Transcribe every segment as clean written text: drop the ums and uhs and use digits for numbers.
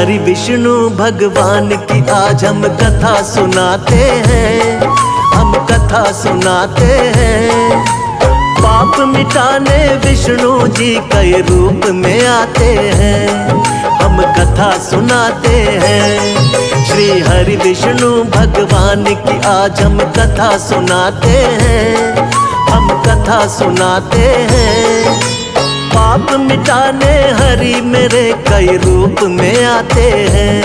हरि विष्णु भगवान की आज हम कथा सुनाते हैं, हम कथा सुनाते हैं। पाप मिटाने विष्णु जी कई रूप में आते हैं, हम कथा सुनाते हैं। श्री हरि विष्णु भगवान की आज हम कथा सुनाते हैं, हम कथा सुनाते हैं। पाप मिटाने हरि मेरे कई रूप में आते हैं,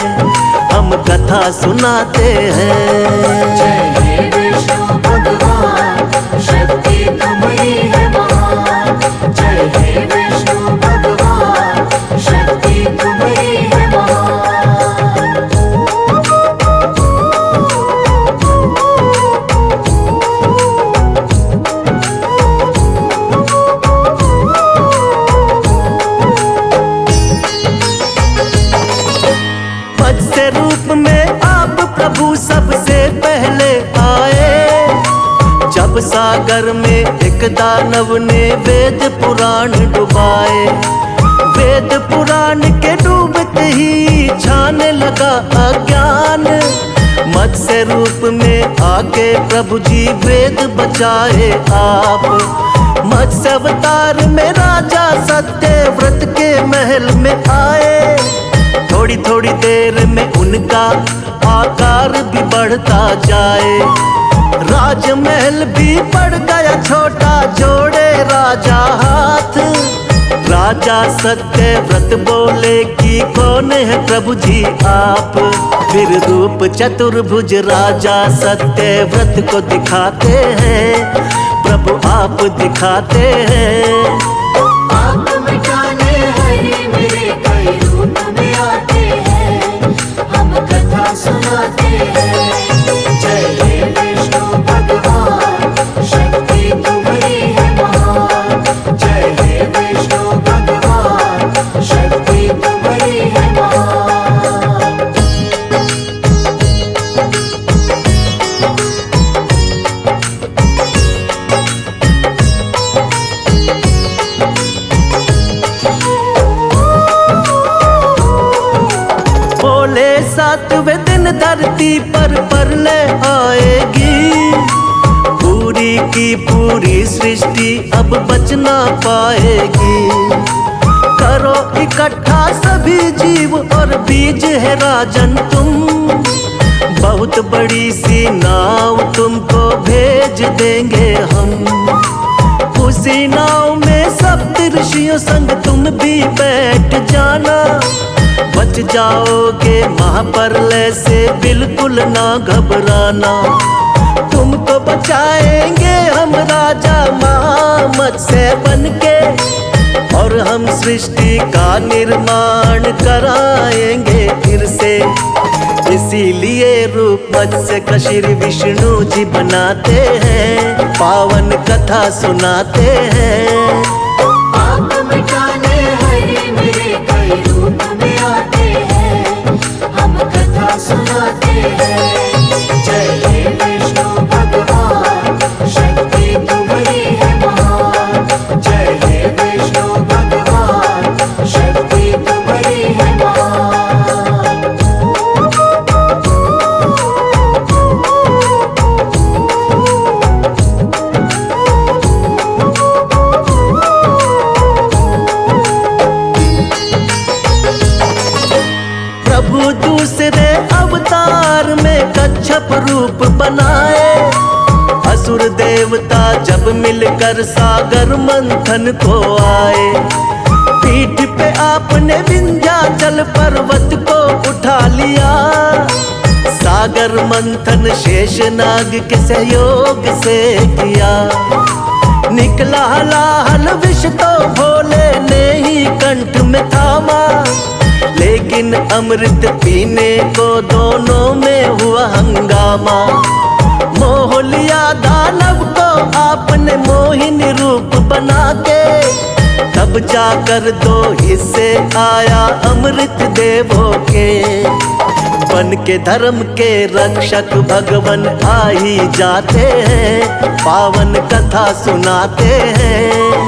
हम कथा सुनाते हैं। जय हे विष्णु भगवान, शक्ति तुम्हारी है महान। जय हे विष्णु भगवान, शक्ति तुम्हारी है महान। मत्स्य रूप में आप प्रभु सबसे पहले आए, जब सागर में एक दानव ने वेद पुराण डुबाए। वेद पुराण के डूबते ही छाने लगा अज्ञान, मत्स्य रूप में आके प्रभु जी वेद बचाए आप। मत्स्य अवतार में राजा सत्यव्रत के महल में आए, थोड़ी थोड़ी देर में उनका आकार भी बढ़ता जाए। राजमहल भी पड़ गया छोटा, जोड़े राजा हाथ। राजा सत्यव्रत बोले कि कौन है प्रभु जी आप। फिर रूप चतुर्भुज राजा सत्यव्रत को दिखाते हैं, प्रभु आप दिखाते हैं। पाप मिटाने हरि मेरे कई रूप में आते हैं, हम कथा सुनाते हैं। जय हे विष्णु भगवान, शक्ति तुम्हारी है महान। जय हे विष्णु भगवान, शक्ति तुम्हारी है महान। बोले सातवें दिन धरती पर प्रलय आएगी, पूरी की पूरी सृष्टि अब बच ना पाएगी। करो इकट्ठा सभी जीव और बीज है राजन तुम, बहुत बड़ी सी नाव तुमको भेज देंगे हम। उसी नाव में सप्त ऋषियों संग तुम भी बैठ जाना, बच जाओगे महाप्रलय से बिल्कुल ना घबराना। तुमको बचाएंगे हम राजा महामत्स्य बनके, और हम सृष्टि का निर्माण कराएंगे फिर से। इसीलिए रूप मत्स्य का श्री विष्णु जी बनाते हैं, पावन कथा सुनाते हैं। पाप मिटाने हरि मेरे कई रूप में आते हैं, हम कथा सुनाते हैं। जय हे विष्णु भगवान, शक्ति तुम्हारी है महान। जय हे विष्णु भगवान, शक्ति तुम्हारी है महान। प्रभु दूसरे अवतार में कच्छप रूप बनाए, असुर देवता जब मिलकर सागर मंथन को आए। पीठ पे आपने विंध्याचल पर्वत को उठा लिया, सागर मंथन शेषनाग के सहयोग से किया। निकला हलाहल विष तो भोले ने ही कंठ में थामा, लेकिन अमृत पीने को दोनों में हुआ हंगामा। मोह लिया दानव को आपने मोहिनी रूप बना के, तब जाकर दो हिस्से आया अमृत देवों के। बन के धर्म के रक्षक भगवन आ ही जाते हैं, पावन कथा सुनाते हैं।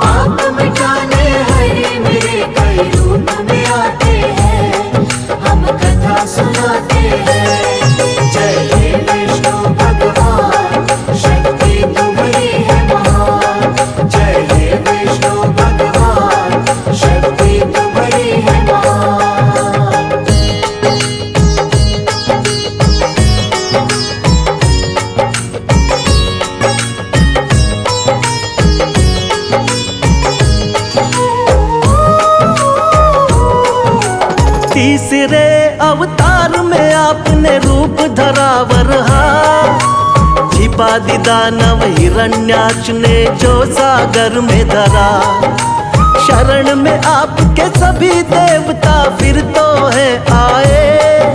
पाप मिटाने हरि मेरे कई रूप में आते हैं, तीसरे अवतार में आपने रूप धरा वरहा, छिपा दी दानव हिरण्याक्ष ने जो सागर में धरा। शरण में आपके सभी देवता फिर तो है आए,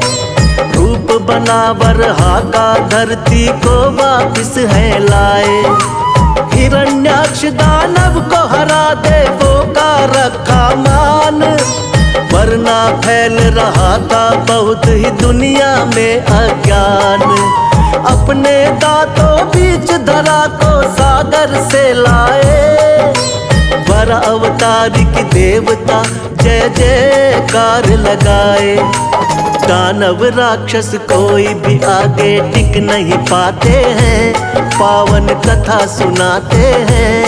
रूप बना वरहा का धरती को वापिस है लाए। हिरण्याक्ष दानव को हरा देवों का रखा मान, वरना फैल रहा था बहुत ही दुनिया में अज्ञान। अपने दांतों बीच धरा को सागर से लाए, वर अवतार की देवता जय जयकार लगाए। दानव राक्षस कोई भी आगे टिक नहीं पाते हैं, पावन कथा सुनाते हैं।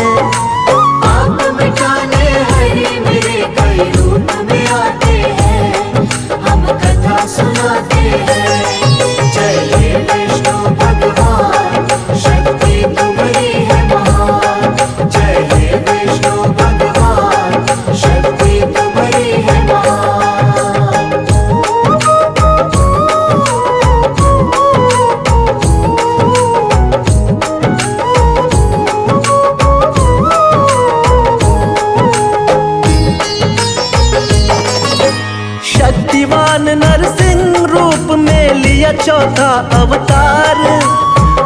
आप मिटाने हरि मेरे कई रूप में आते हैं, हम कथा सुनाते हैं। जय हे विष्णु भगवान, शक्ति तुम्हारी है महान। जय हे विष्णु भगवान, शक्ति तुम्हारी है महान। शक्तिवान नरसिंह रूप में लिया चौथा अवतार,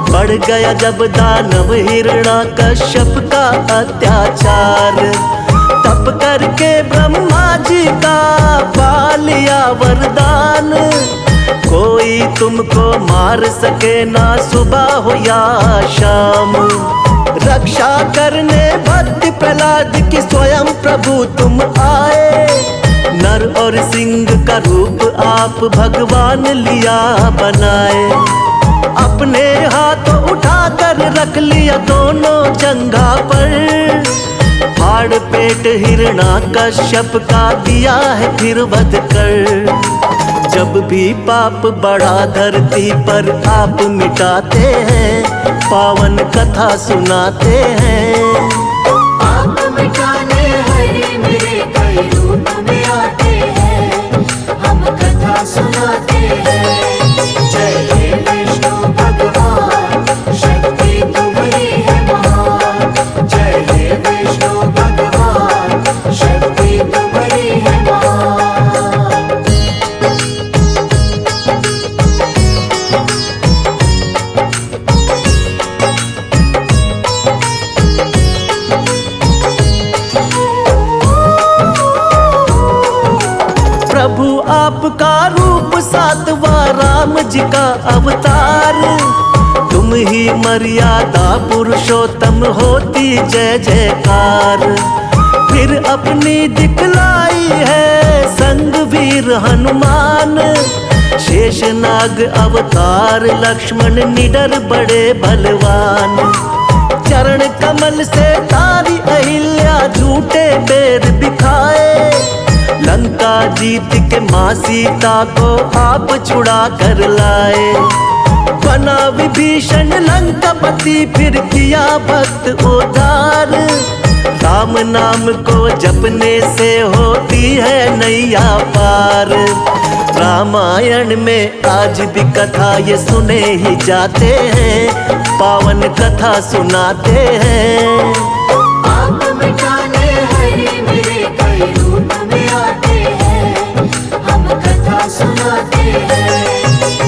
बढ़ गया जब दानव हिरण्याकश्यप का अत्याचार। तप करके ब्रह्मा जी का पा लिया वरदान, कोई तुमको मार सके ना सुबह हो या शाम। रक्षा करने भक्त प्रहलाद की स्वयं प्रभु तुम आए, नर और सिंह का रूप आप भगवान लिया बनाए। अपने हाथों उठाकर रख लिया दोनों जंघा पर, फाड़ पेट हिरण्याकश्यप का दिया है फिर वध कर। जब भी पाप बढ़ा धरती पर आप मिटाते हैं, पावन कथा सुनाते हैं। आप मिटाने हरि मेरे कई रूप में आते हैं, हम कथा सुनाते हैं। जय हे विष्णु भगवान, शक्ति तुम्हारी है महान। जय हे विष्णु भगवान, शक्ति तुम्हारी है महान। प्रभु आपका रूप सातवां राम जी का अवतार, तुम ही मर्यादा पुरुषोत्तम होती जय जयकार। फिर अपनी दिखलाई है संग वीर हनुमान, शेषनाग अवतार लक्ष्मण निडर बड़े बलवान। चरण कमल से तारी अहिल्या झूठे बेर दिखाए, लंका जीत के माँ सीता को आप छुड़ा कर लाए। बना विभीषण लंकापति फिर किया भक्त उद्धार, राम नाम को जपने से होती है नैया पार। रामायण में आज भी कथा ये सुने ही जाते हैं, पावन कथा सुनाते हैं। आप मिटाने हरि मेरे कई रूप में आते हैं, हम कथा सुनाते हैं।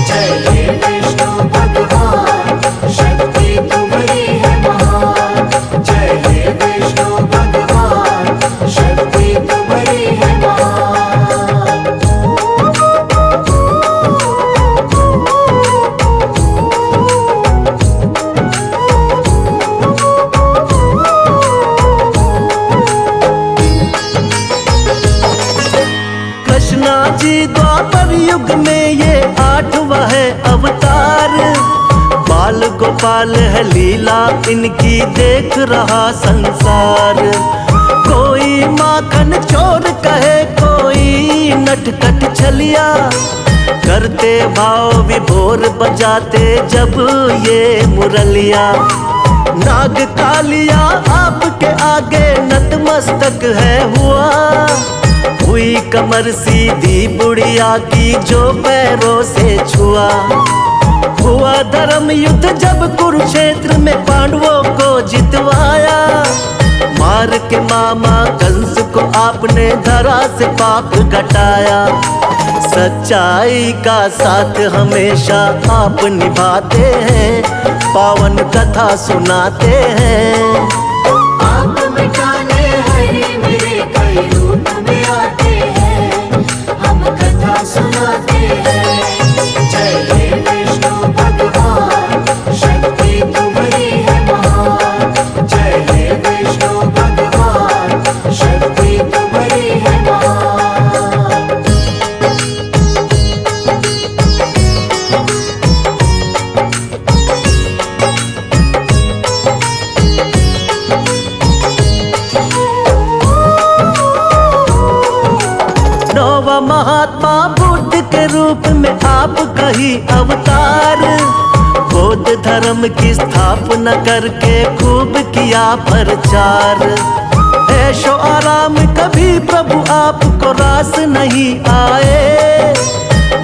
जय हे विष्णु भगवान, शक्ति तुम्हारी है महान। जय हे विष्णु भगवान, शक्ति तुम्हारी है महान। कृष्णा जी द्वापर युग में ये 8वां है अवतार, बाल गोपाल है लीला इनकी देख रहा संसार। कोई माखन चोर कहे कोई नटखट छलिया, करते भाव विभोर बजाते जब ये मुरलिया। नाग कालिया आपके आगे नतमस्तक है हुआ, हुई कमर सीधी बुढ़िया की जो पैरों से छुआ। हुआ धर्म युद्ध जब कुरुक्षेत्र में पांडवों को जितवाया। मार के मामा कंस को आपने धरा से पाप घटाया। सच्चाई का साथ हमेशा आप निभाते हैं, पावन कथा सुनाते हैं। आप मिटाने हरि मेरे कई रूप में आते हैं, हम कथा सुनाते हैं। जय हे विष्णु भगवान, शक्ति तुम्हारी है महान। जय हे विष्णु भगवान, शक्ति तुम्हारी है महान। नौवा महात्मा बुद्ध के रूप में आप कही अवतार। बौद्ध धर्म की स्थापना करके खूब किया प्रचार। ऐशो आराम कभी प्रभु आपको रास नहीं आए।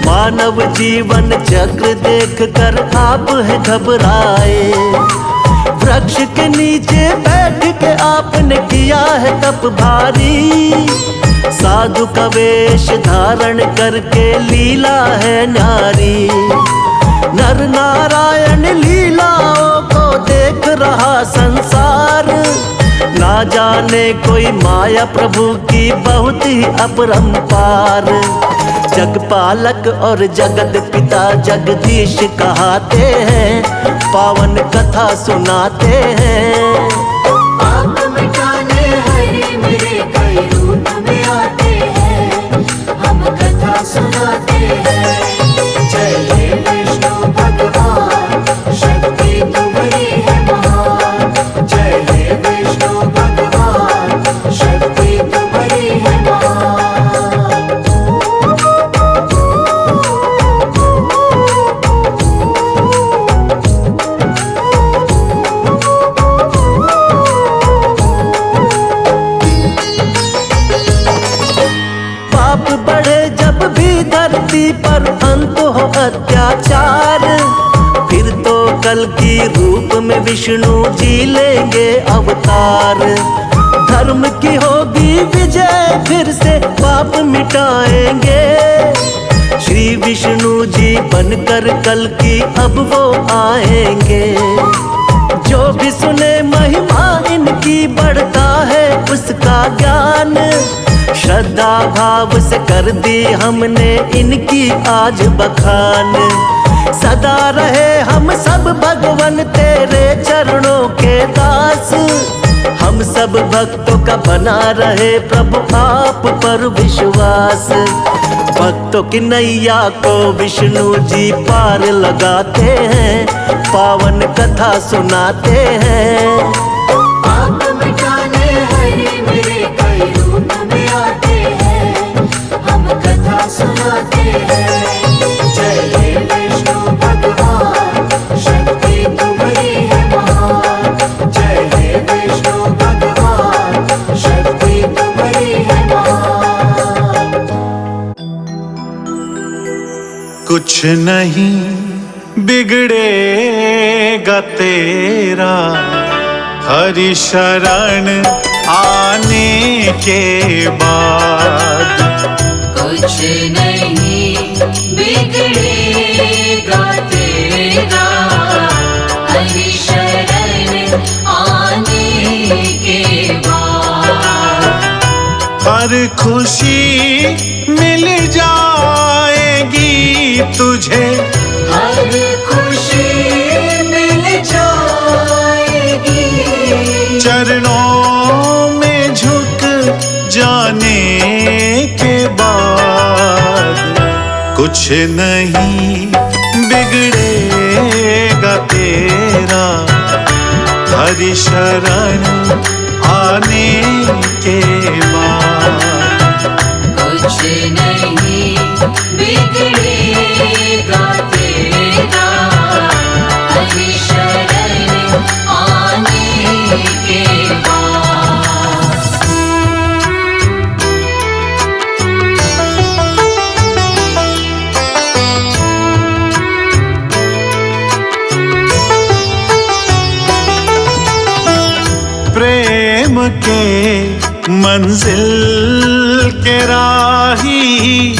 मानव जीवन चक्र देख कर आप है घबराए। वृक्ष के नीचे बैठ के आपने किया है तप भारी। साधु का वेश धारण करके लीला है नारी। नर नारायण लीलाओं को देख रहा संसार। ना जाने कोई माया प्रभु की बहुत ही अपरंपार। जगपालक और जगत पिता जगदीश कहाते हैं, पावन कथा सुनाते हैं। आप मिटाने हरि मेरे कई रूप में आते हैं, हम कथा सुनाते हैं। जय हे विष्णु भगवान, शक्ति तुम्हारी है महान। जय हे विष्णु भगवान, शक्ति तुम्हारी है महान। पाप बढ़े जब भी धरती पर अंत हो अत्याचार। फिर तो कल की रूप में विष्णु जी लेंगे अवतार। धर्म की होगी विजय, फिर से पाप मिटाएंगे। श्री विष्णु जी बनकर कल की अब वो आएंगे। जो भी सुने महिमा इनकी बढ़ता है उसका ज्ञान। श्रद्धा भाव से कर दी हमने इनकी आज बखान। सदा रहे हम सब भगवन तेरे चरणों के दास। हम सब भक्तों का बना रहे प्रभु आप पर विश्वास। भक्तों की नैया को विष्णु जी पार लगाते हैं, पावन कथा सुनाते हैं। आप मिटाने हरि मेरे कई रूप में आते हैं, हम कथा सुनाते हैं। जय हे विष्णु भगवान, शक्ति तुम्हारी है महान। जय हे विष्णु भगवान, शक्ति तुम्हारी है महान। कुछ नहीं बिगड़ेगा तेरा हरि शरण आने के बाद। कुछ नहीं बिगड़ेगा तेरा हरि शरण आने के बाद। हर खुशी मिल जाएगी तुझे, हर खुशी मिल जाएगी चरणों में झुक जाने के बाद। कुछ नहीं बिगड़ेगा तेरा हरि शरण आने के बाद। कुछ नहीं बिगड़ेगा तेरा हरि शरण आने के बाद। मंजिल के राही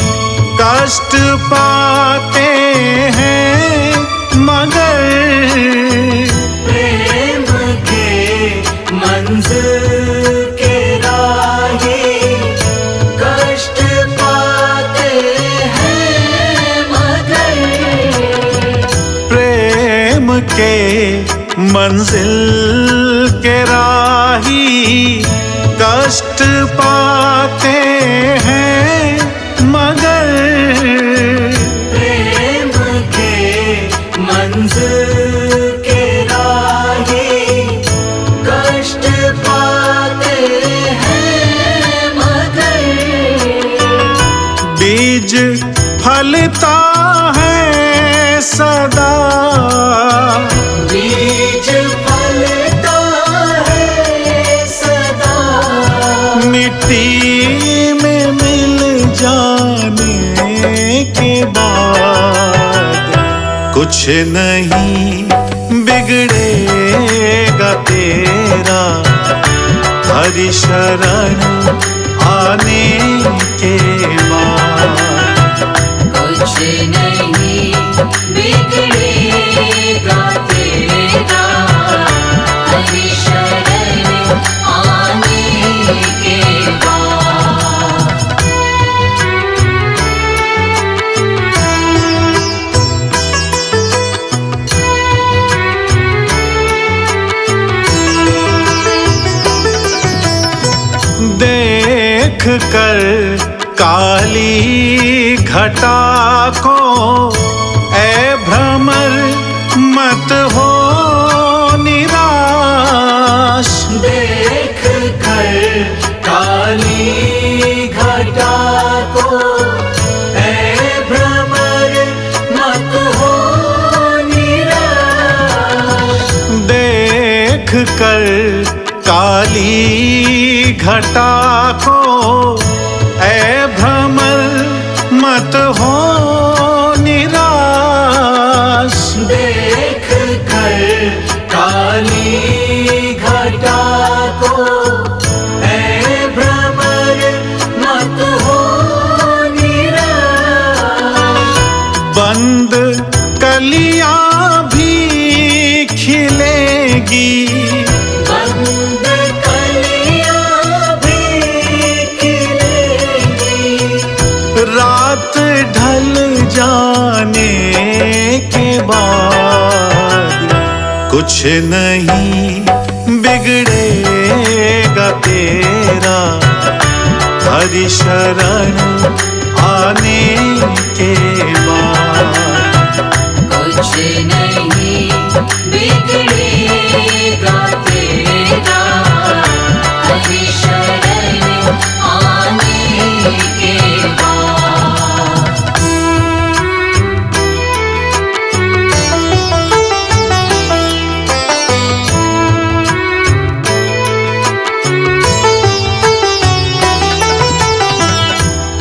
कष्ट पाते हैं मगर प्रेम के मंजिल के राही कष्ट पाते हैं मगर प्रेम के मंजिल के राही कष्ट पाते हैं मगर प्रेम के मंजिल के राही कष्ट पाते हैं मगर बीज फलता है सदा बीज फलता है सदा मिट्टी में मिल जाने के बाद कुछ नहीं बिगड़ेगा तेरा हरि शरण आने के बाद कुछ नहीं बिगड़ेगा तेरा हरि शरण आने के बाद देख कर काली घटा को ऐ भ्रमर मत हो निराश देख कर काली घटा को ऐ भ्रमर मत हो निराश देख कर काली घटा को ऐ भ्रमर मत हो निराश देख कर काली घटा को ऐ भ्रमर मत हो निराश बंद कलियां भी खिलेगी बंद कलियां भी खिलेंगी रात ढल जाने के बाद कुछ नहीं बिगड़ेगा तेरा हरि शरण आने के बाद कुछ नहीं बिगड़ेगा तेरा हरि शरण आने के बाद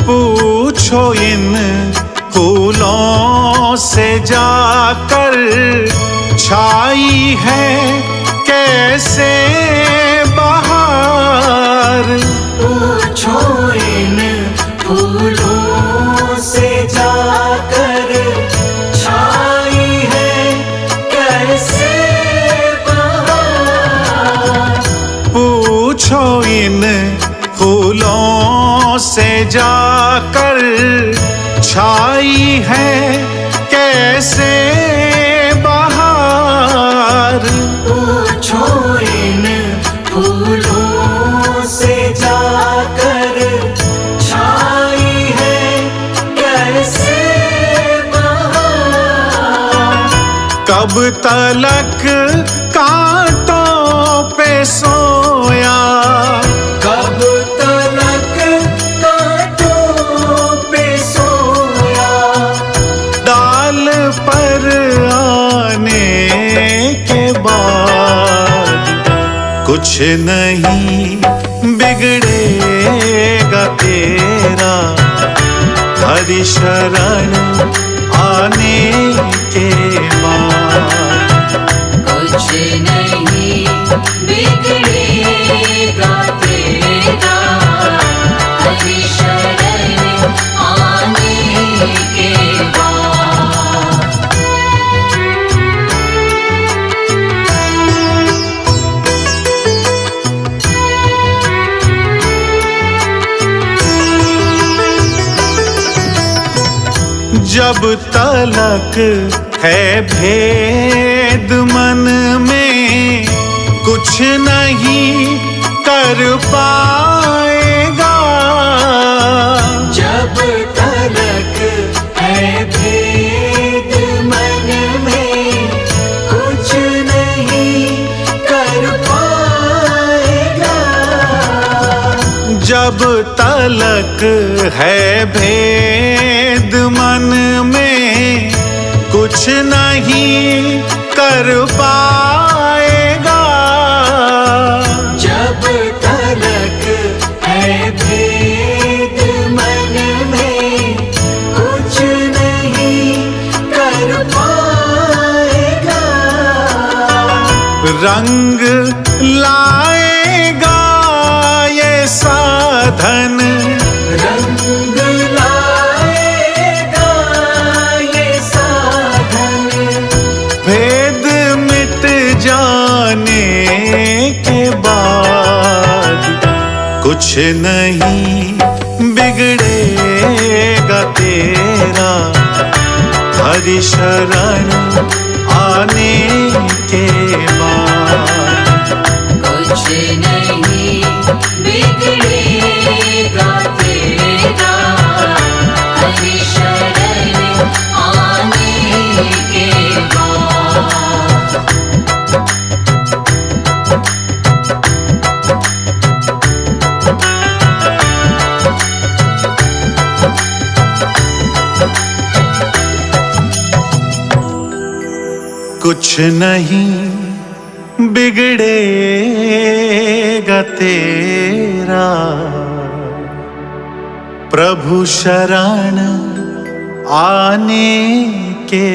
पूछो इन फूलों से जाकर छाई है कैसे बहार पूछो इन फूलों से जाकर छाई है कैसे बहार पूछो इन फूलों से जाकर छाई है कैसे बहार पूछो इन फूलों से जाकर छाई है कैसे बहार कब तलक कांटों पे सोया कब तलक कांटों पे सोया डाल पर आने के बाद कुछ नहीं बिगड़ेगा तेरा हरि शरण आने के बाद कुछ नहीं बिगड़ेगा तेरा जब तलक है भेद मन में कुछ नहीं कर पाएगा। जब तलक है भेद मन में कुछ नहीं कर पाएगा। जब तलक है भेद मन में कुछ नहीं कर पाएगा। जब तलक है भेद मन में कुछ नहीं कर पाएगा। रंग लाएगा ये साधन, रंग लाएगा ये साधन। भेद मिट जाने के बाद कुछ नहीं बिगड़ेगा तेरा हरि शरण आने के बाद। कुछ नहीं बिगड़ेगा तेरा हरि शरण आने के बाद। कुछ नहीं बिगड़ेगा तेरा प्रभु शरण आने के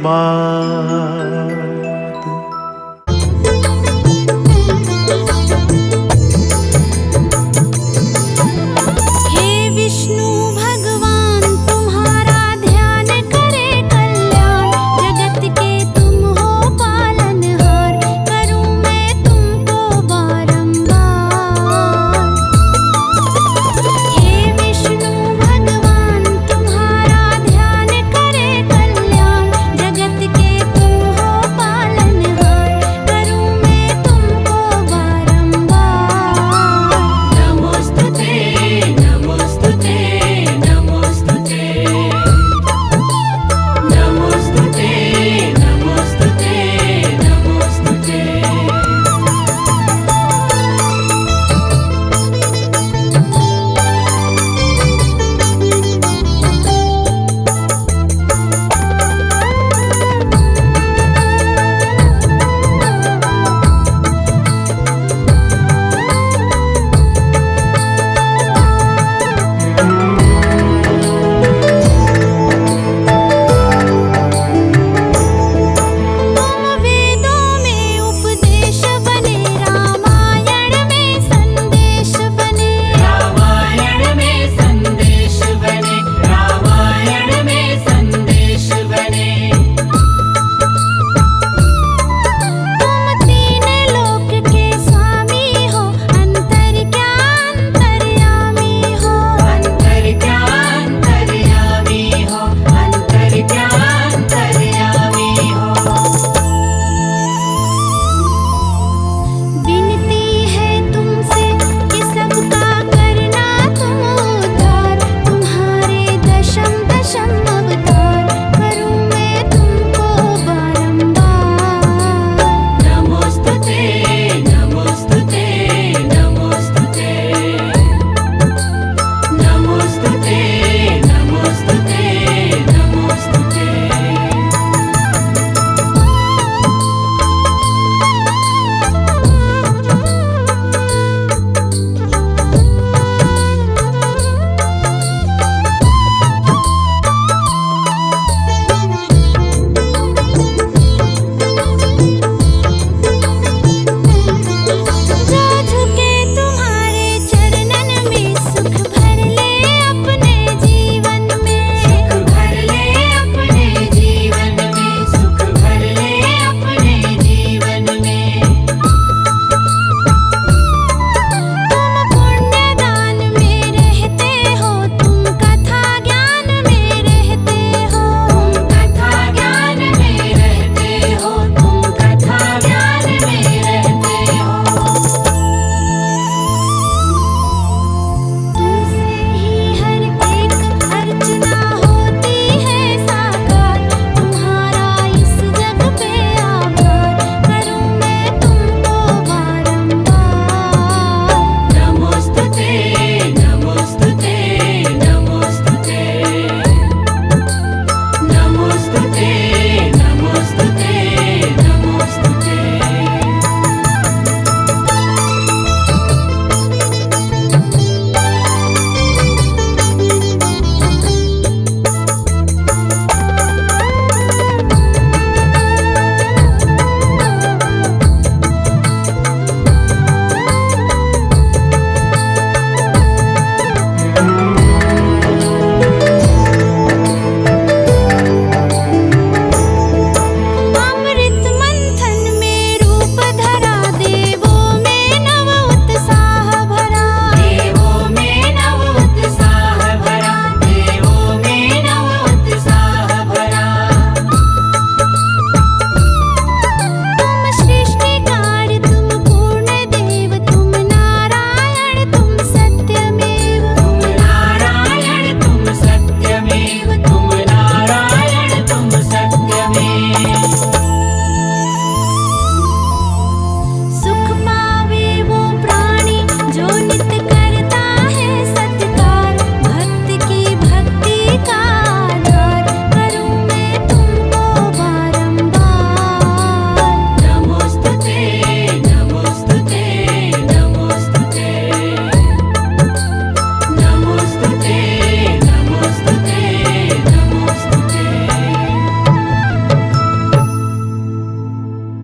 बाद।